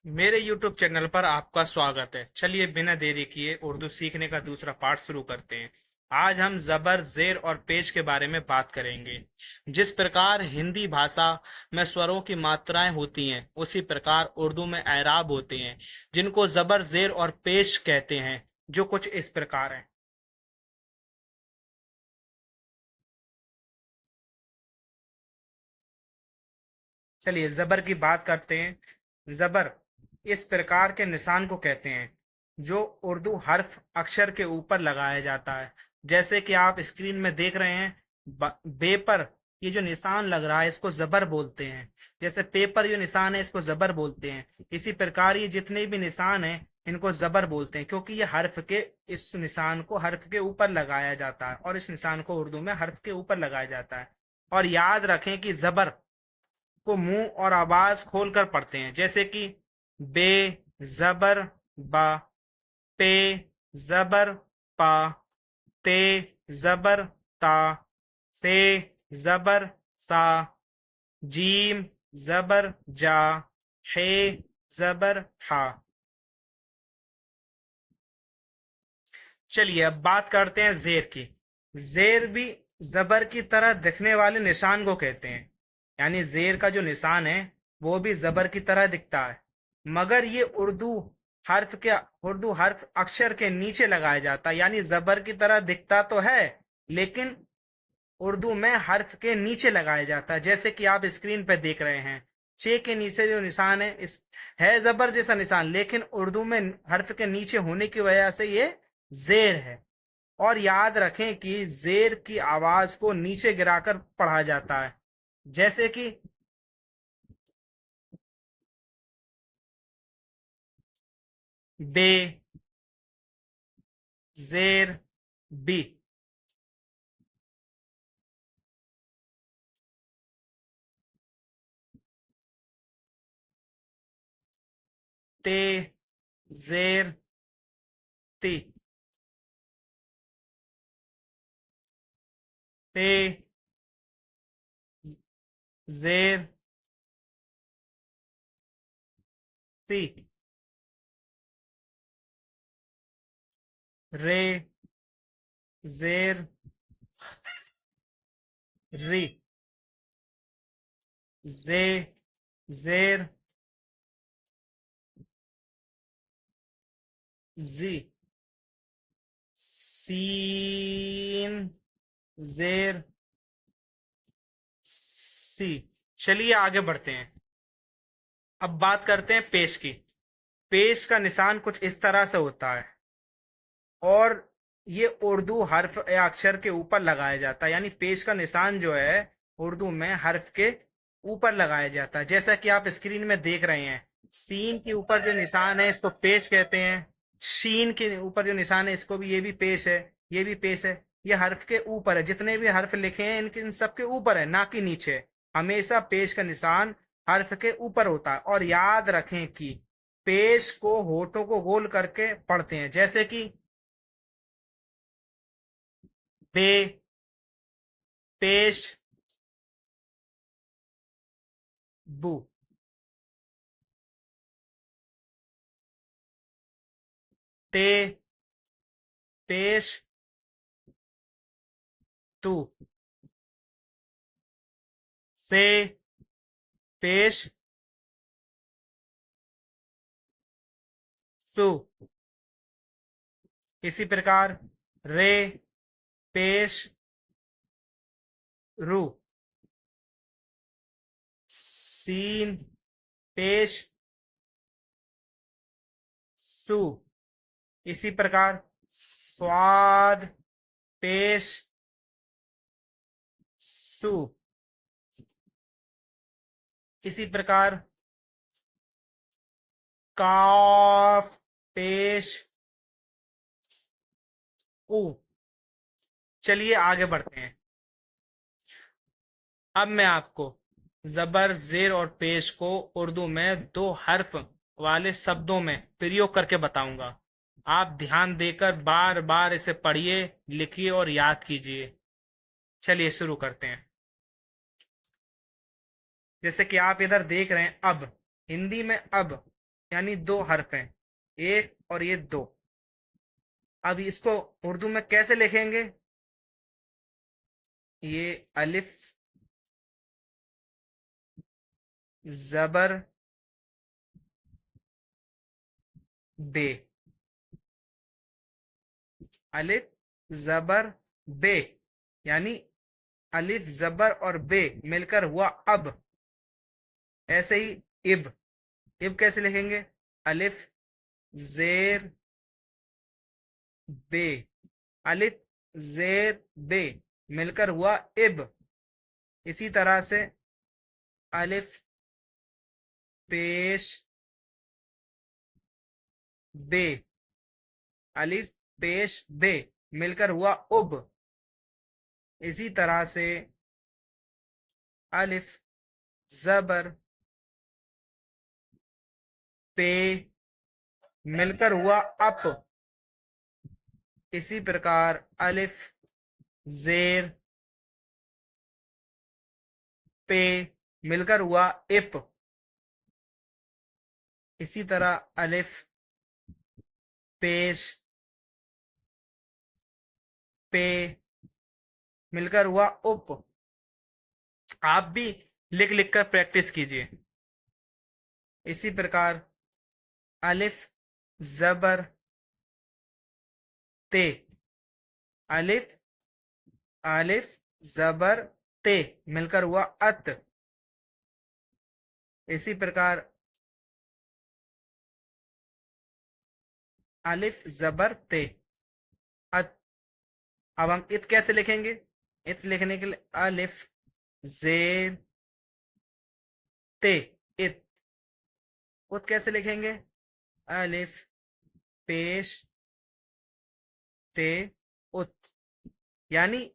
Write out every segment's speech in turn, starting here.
मेरे YouTube channel पर आपका स्वागत है। चलिए बिना देरी किए उर्दू सीखने का दूसरा पार्ट शुरू करते हैं। आज हम ज़बर, ज़ेर और पेश के बारे में बात करेंगे। जिस प्रकार हिंदी भाषा में स्वरों की मात्राएं होती हैं, उसी प्रकार उर्दू में एराब होते हैं, जिनको ज़बर, ज़ेर और पेश कहते हैं, जो कुछ इस प्रकार हैं। चलिए ज़बर की बात करते हैं। ज़बर इस प्रकार के निशान को कहते हैं जो उर्दू हर्फ अक्षर के ऊपर लगाया जाता है। जैसे कि आप स्क्रीन में देख रहे हैं, बे पर ये जो निशान लग रहा है इसको ज़बर बोलते हैं। जैसे पे पर जो निशान है इसको ज़बर बोलते हैं। इसी प्रकार ये जितने भी निशान हैं इनको ज़बर बोलते हैं, क्योंकि ये हर्फ के इस निशान को हर्फ के ऊपर लगाया जाता है और इस निशान को उर्दू में हर्फ के ऊपर लगाया जाता है। और याद रखें कि ज़बर को मुंह और आवाज खोलकर पढ़ते हैं। जैसे कि बे जबर बा, पे जबर पा, ते जबर ता, से जबर सा, जीम जबर जा, हे जबर हा। चलिए अब बात करते हैं जेर की। जेर भी जबर की तरह दिखने वाले निशान को कहते हैं। यानी जेर का जो निशान है वो भी जबर की तरह दिखता है, मगर ये उर्दू हर्फ अक्षर के नीचे लगाया जाता है। यानी जबर की तरह दिखता तो है, लेकिन उर्दू में हर्फ के नीचे लगाया जाता है। जैसे कि आप स्क्रीन पे देख रहे हैं, चे के नीचे जो निशान है इस है जबर जैसा निशान, लेकिन उर्दू में हर्फ के नीचे होने की वजह से ये जेर है। और याद रखें कि जेर की आवाज को नीचे गिराकर पढ़ा जाता है। जैसे कि बे, जेर, बी। ते, जेर, ती, ते, जेर, ती, रे, जेर, री, जे, जेर, जी, सीन, जेर, सी। चलिए आगे बढ़ते हैं। अब बात करते हैं पेश की। पेश का निशान कुछ इस तरह से होता है और ये उर्दू हर्फ या अक्षर के ऊपर लगाया जाता है। यानी पेश का निशान जो है उर्दू में हर्फ के ऊपर लगाया जाता है। जैसा कि आप स्क्रीन में देख रहे हैं, सीन के ऊपर जो निशान है इसको पेश कहते हैं। शीन के ऊपर जो निशान है इसको भी, ये भी पेश है, ये भी पेश है। ये हर्फ के ऊपर है, जितने भी हर्फ लिखे हैं इनके इन सब के ऊपर है, ना कि नीचे। हमेशा पेश का निशान हर्फ के ऊपर होता है। और याद रखें कि पेश को होठों को गोल करके पढ़ते हैं। जैसे कि बे, पेश, बू। ते, पेश, तू। से, पेश, सु। इसी प्रकार रे, पेश, रू। सीन, पेश, सु। इसी प्रकार स्वाद, पेश, सु। इसी प्रकार काफ, पेश, उ। चलिए आगे बढ़ते हैं। अब मैं आपको जबर, जेर और पेश को उर्दू में दो हर्फ वाले शब्दों में प्रयोग करके बताऊंगा। आप ध्यान देकर बार बार इसे पढ़िए, लिखिए और याद कीजिए। चलिए शुरू करते हैं। जैसे कि आप इधर देख रहे हैं, अब हिंदी में अब यानी दो हर्फ हैं, एक और ये दो। अब इसको उर्दू में कैसे लिखेंगे? ये अलिफ जबर बे, अलिफ जबर बे, यानी अलिफ जबर और बे मिलकर हुआ अब। ऐसे ही इब, इब कैसे लिखेंगे? अलिफ जेर बे, अलिफ जेर बे मिलकर हुआ इब। इसी तरह से अलिफ पेश बे, अलिफ पेश बे मिलकर हुआ उब। इसी तरह से अलिफ जबर पे मिलकर हुआ अप। इसी प्रकार अलिफ जेर पे मिलकर हुआ इप। इसी तरह अलिफ पेश पे मिलकर हुआ उप। आप भी लिख लिख कर प्रैक्टिस कीजिए। इसी प्रकार अलिफ जबर ते, अलिफ अलिफ जबर ते मिलकर हुआ अत। इसी प्रकार अलिफ जबर ते अत। अब हम इत कैसे लिखेंगे? इत लिखने के लिए अलिफ जेर ते इत। उत कैसे लिखेंगे? अलिफ पेश ते उत। यानी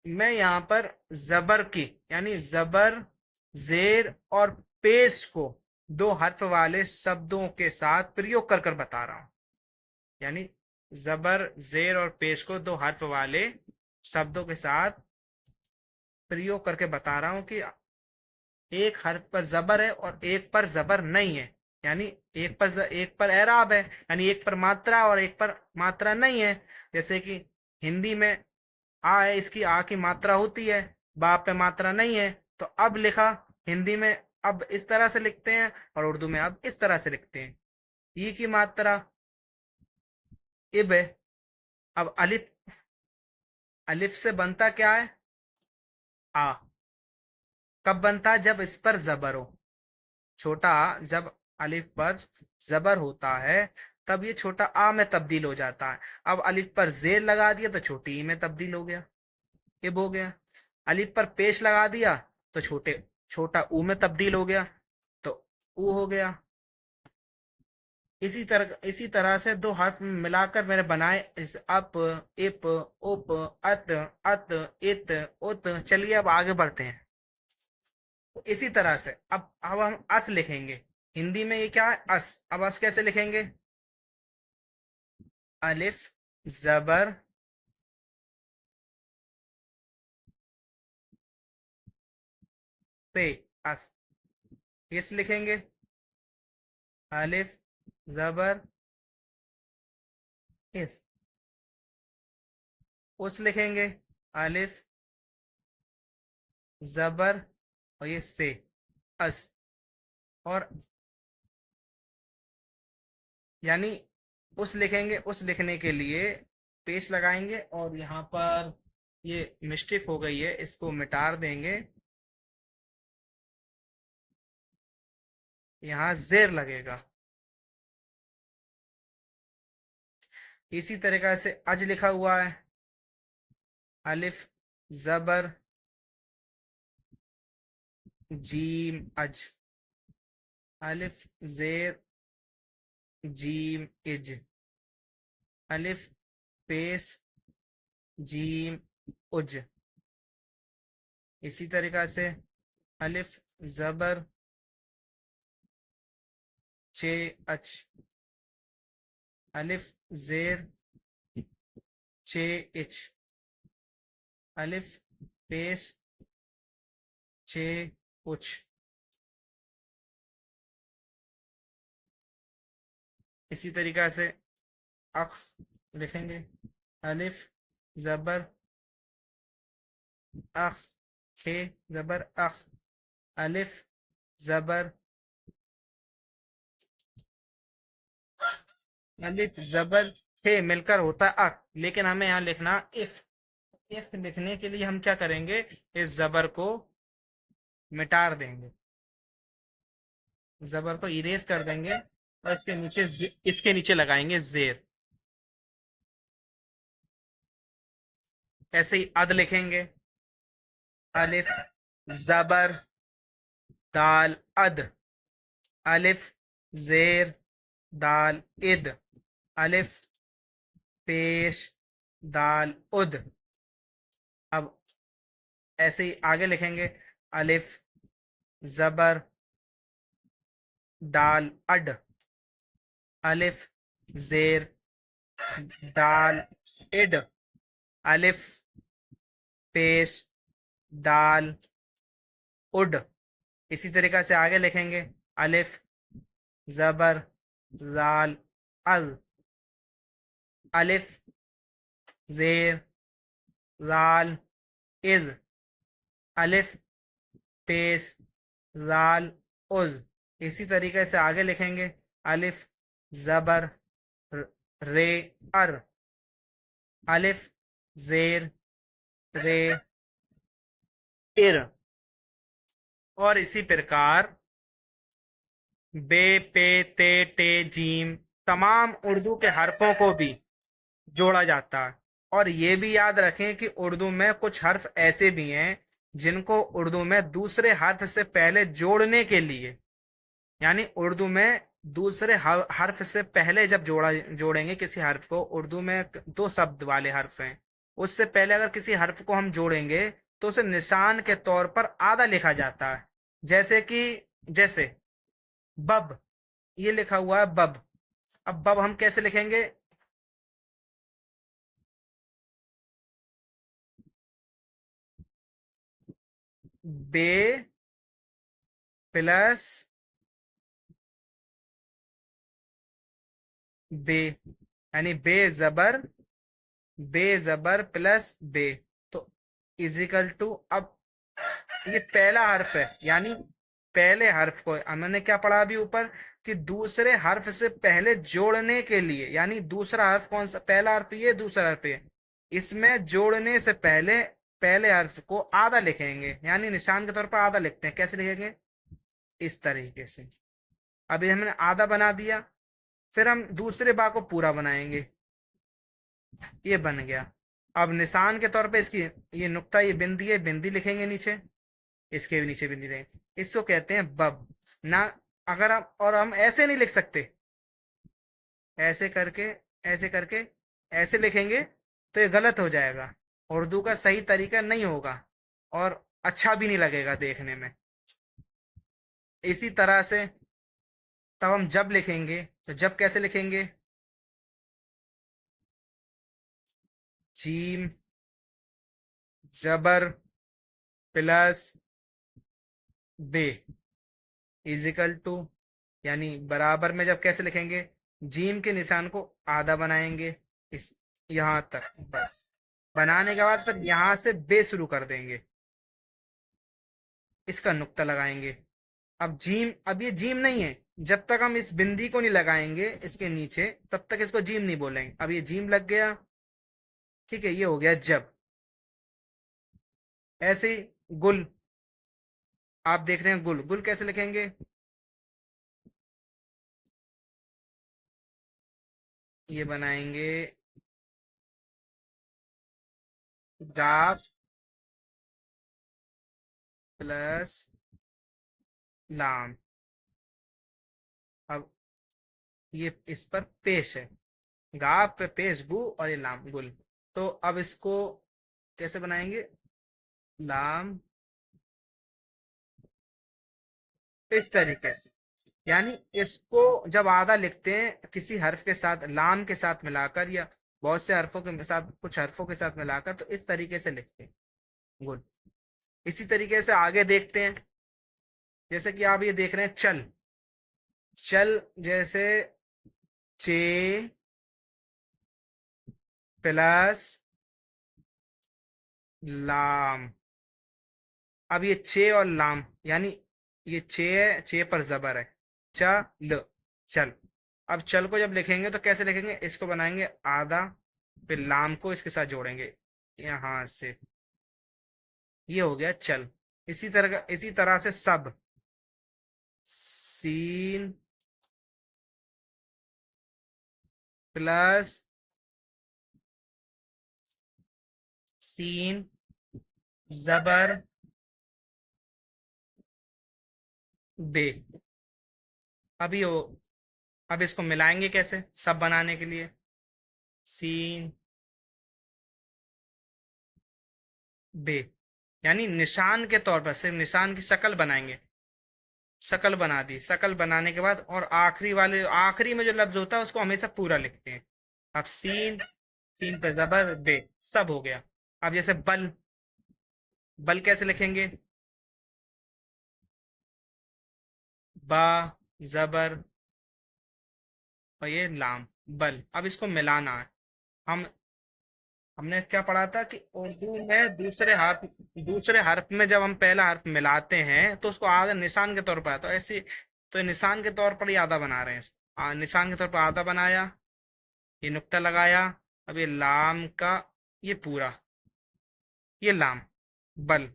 मैं यहाँ पर जबर की, यानी जबर जेर और पेश को दो हर्फ वाले शब्दों के साथ प्रयोग कर कर बता रहा हूं। यानी जबर जेर और पेश को दो हर्फ वाले शब्दों के साथ प्रयोग करके बता रहा हूं कि एक हर्फ पर जबर है और एक पर जबर नहीं है। यानी एक पर एराब है, यानी एक पर मात्रा और एक पर मात्रा नहीं है। जैसे कि हिंदी में आ है, इसकी आ की मात्रा होती है, बा पे मात्रा नहीं है। तो अब लिखा हिंदी में अब इस तरह से लिखते हैं और उर्दू में अब इस तरह से लिखते हैं। ई की मात्रा इब है। अब अलिफ, अलिफ से बनता क्या है? आ। कब बनता है? जब इस पर जबर हो। छोटा आ जब अलिफ पर जबर होता है तब ये छोटा आ में तब्दील हो जाता है। अब अलिफ पर जेर लगा दिया तो छोटी ई में तब्दील हो गया, इब हो गया। अलिफ पर पेश लगा दिया तो छोटा ऊ में तब्दील हो गया, तो ऊ हो गया। इसी तरह से दो हर्फ मिलाकर मैंने बनाए इस अप, इप, उप, अत, अत, इत, उत। चलिए अब आगे बढ़ते हैं। तो इसी तरह से अब हम अस लिखेंगे। हिंदी में ये क्या है? अस। अब अस कैसे लिखेंगे? अलिफ जबर पे अस। किस लिखेंगे? अलिफ जबर इस। उस लिखेंगे अलिफ जबर और ये से अस। और यानी उस लिखेंगे, उस लिखने के लिए पेश लगाएंगे और यहाँ पर ये मिस्टेक हो गई है, इसको मिटा देंगे। यहाँ जेर लगेगा। इसी तरीका से अज लिखा हुआ है। अलिफ जबर जीम अज, अलिफ जेर जीम इज, अलिफ पेश जीम उज। इसी तरीका से अलिफ जबर चे अच, अलिफ जेर चे इच, अलिफ पेश चे उच। इसी तरीका से अख लिखेंगे, अलिफ जबर अख, खे जबर अख, अलिफ जबर अलिफ जबर खे मिलकर होता है अक, लेकिन हमें यहाँ लिखना इफ। इफ लिखने के लिए हम क्या करेंगे, इस जबर को मिटार देंगे, जबर को इरेज कर देंगे और इसके नीचे लगाएंगे जेर। ऐसे ही अद लिखेंगे, अलिफ जबर दाल अद, अलिफ जेर दाल इद, अलिफ पेश दाल उद। अब ऐसे ही आगे लिखेंगे, अलिफ जबर दाल अड, अलिफ जेर दाल इड, अलिफ पेश दाल उड। इसी तरीका से आगे लिखेंगे, अलिफ जबर जाल अल, अलिफ जेर जाल इज, अलिफ पेश जाल उज। इसी तरीके से आगे लिखेंगे, अलिफ जबर रे अर, अलिफ जेर रे इर। और इसी प्रकार बे पे ते टे जीम तमाम उर्दू के हरफों को भी जोड़ा जाता है। और ये भी याद रखें कि उर्दू में कुछ हर्फ ऐसे भी हैं जिनको उर्दू में दूसरे हर्फ से पहले जोड़ने के लिए, यानी उर्दू में दूसरे हर्फ से पहले जब जोड़ेंगे किसी हर्फ को, उर्दू में दो शब्द वाले हर्फ हैं, उससे पहले अगर किसी हर्फ को हम जोड़ेंगे तो उसे निशान के तौर पर आधा लिखा जाता है। जैसे कि, जैसे बब, ये लिखा हुआ है बब। अब बब हम कैसे लिखेंगे, बे प्लस बे, यानी बे जबर प्लस बे, तो इजिकल टू, अब ये पहला हर्फ है, यानी पहले हर्फ को हमने क्या पढ़ा अभी ऊपर, कि दूसरे हर्फ से पहले जोड़ने के लिए, यानी दूसरा हर्फ कौन सा, पहला हर्फ ये, दूसरा हर्फ ये, इसमें जोड़ने से पहले पहले हर्फ को आधा लिखेंगे, यानी निशान के तौर पर आधा लिखते हैं। कैसे लिखेंगे, इस तरीके से। अभी हमने आधा बना दिया, फिर हम दूसरे बा को पूरा बनाएंगे, ये बन गया। अब निशान के तौर पे इसकी, ये नुक्ता, ये बिंदी है, बिंदी लिखेंगे नीचे, इसके भी नीचे बिंदी देंगे, इसको कहते हैं बब ना। अगर हम, और हम ऐसे नहीं लिख सकते, ऐसे करके, ऐसे करके ऐसे लिखेंगे तो ये गलत हो जाएगा, उर्दू का सही तरीका नहीं होगा और अच्छा भी नहीं लगेगा देखने में। इसी तरह से तब हम जब लिखेंगे, तो जब कैसे लिखेंगे, जीम जबर प्लस बे इजिकल टू, यानी बराबर में जब कैसे लिखेंगे, जीम के निशान को आधा बनाएंगे, इस यहां तक बस, बनाने के बाद फिर यहां से बे शुरू कर देंगे, इसका नुक्ता लगाएंगे। अब ये जीम नहीं है, जब तक हम इस बिंदी को नहीं लगाएंगे इसके नीचे तब तक इसको जीम नहीं बोलेंगे। अब ये जीम लग गया, ठीक है, ये हो गया जब। ऐसे ही गुल, आप देख रहे हैं गुल, गुल कैसे लिखेंगे, ये बनाएंगे गाफ प्लस लाम। अब ये इस पर पेश है, गाफ पे पेश गु, और ये लाम गुल। तो अब इसको कैसे बनाएंगे, लाम, इस तरीके से, यानी इसको जब आधा लिखते हैं किसी हर्फ के साथ, लाम के साथ मिलाकर या बहुत से हर्फों के साथ, कुछ हर्फों के साथ मिलाकर, तो इस तरीके से लिखते हैं गुल। इसी तरीके से आगे देखते हैं, जैसे कि आप ये देख रहे हैं चल, चल जैसे चे प्लस लाम। अब ये चे और लाम, यानी ये चे है, चे पर जबर है। चल, चल। अब चल को जब लिखेंगे तो कैसे लिखेंगे, इसको बनाएंगे आधा, फिर लाम को इसके साथ जोड़ेंगे यहां से, ये हो गया चल। इसी तरह से सब, सीन प्लस सीन जबर बे। अभी हो, अब इसको मिलाएंगे कैसे सब बनाने के लिए, सीन बे, यानी निशान के तौर पर सिर्फ निशान की शक्ल बनाएंगे। शक्ल बना दी, शक्ल बनाने के बाद और आखिरी में जो लफ्ज होता है उसको हमेशा पूरा लिखते हैं। अब सीन, सीन पे जबर बे, सब हो गया। अब जैसे बल, बल कैसे लिखेंगे, बा जबर और ये लाम, बल। अब इसको मिलाना है। हम हमने क्या पढ़ा था कि उर्दू में दूसरे हर्फ में जब हम पहला हर्फ मिलाते हैं तो उसको आधा निशान के तौर पर आता है, ऐसे। तो ये निशान के तौर पर ही आधा बना रहे हैं इसको। निशान के तौर पर आधा बनाया, ये नुक्ता लगाया। अब ये लाम का, ये पूरा, ये लाम, बल।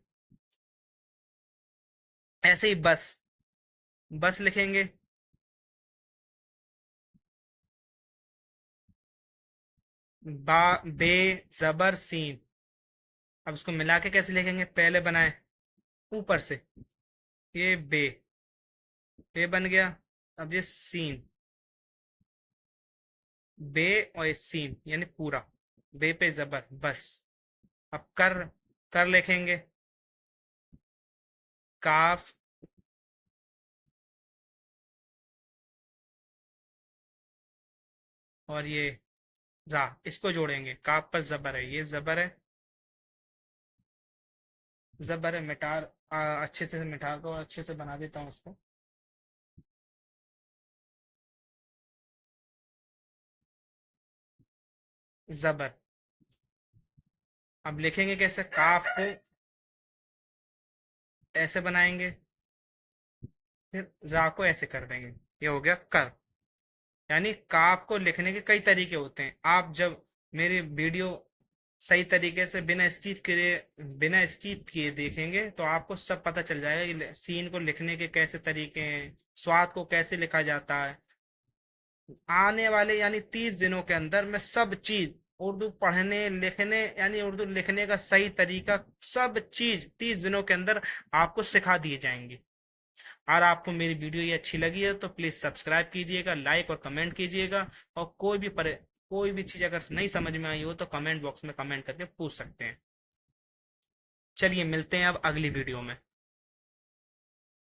ऐसे ही बस, बस लिखेंगे, बा बे जबर सीन। अब इसको मिला के कैसे लिखेंगे, पहले बनाए ऊपर से, ये बे, बे बन गया। अब ये सीन, बे और ये सीन यानी पूरा, बे पे जबर बस। अब कर, कर लिखेंगे, काफ और ये रा, इसको जोड़ेंगे, काफ पर जबर है, ये जबर है, जबर है। मिटार, अच्छे से मिटार को अच्छे से बना देता हूँ इसको, जबर। अब लिखेंगे कैसे, काफ को ऐसे बनाएंगे, फिर रा को ऐसे कर देंगे, ये हो गया कर। यानी काफ को लिखने के कई तरीके होते हैं। आप जब मेरी वीडियो सही तरीके से बिना स्किप किए देखेंगे तो आपको सब पता चल जाएगा कि सीन को लिखने के कैसे तरीके हैं, स्वाद को कैसे लिखा जाता है। आने वाले यानी 30 दिनों के अंदर मैं सब चीज, उर्दू पढ़ने लिखने यानी उर्दू लिखने का सही तरीका, सब चीज 30 दिनों के अंदर आपको सिखा दिए जाएंगी। और आपको मेरी वीडियो ये अच्छी लगी है तो प्लीज़ सब्सक्राइब कीजिएगा, लाइक और कमेंट कीजिएगा। और कोई भी चीज़ अगर नहीं समझ में आई हो तो कमेंट बॉक्स में कमेंट करके पूछ सकते हैं। चलिए मिलते हैं अब अगली वीडियो में।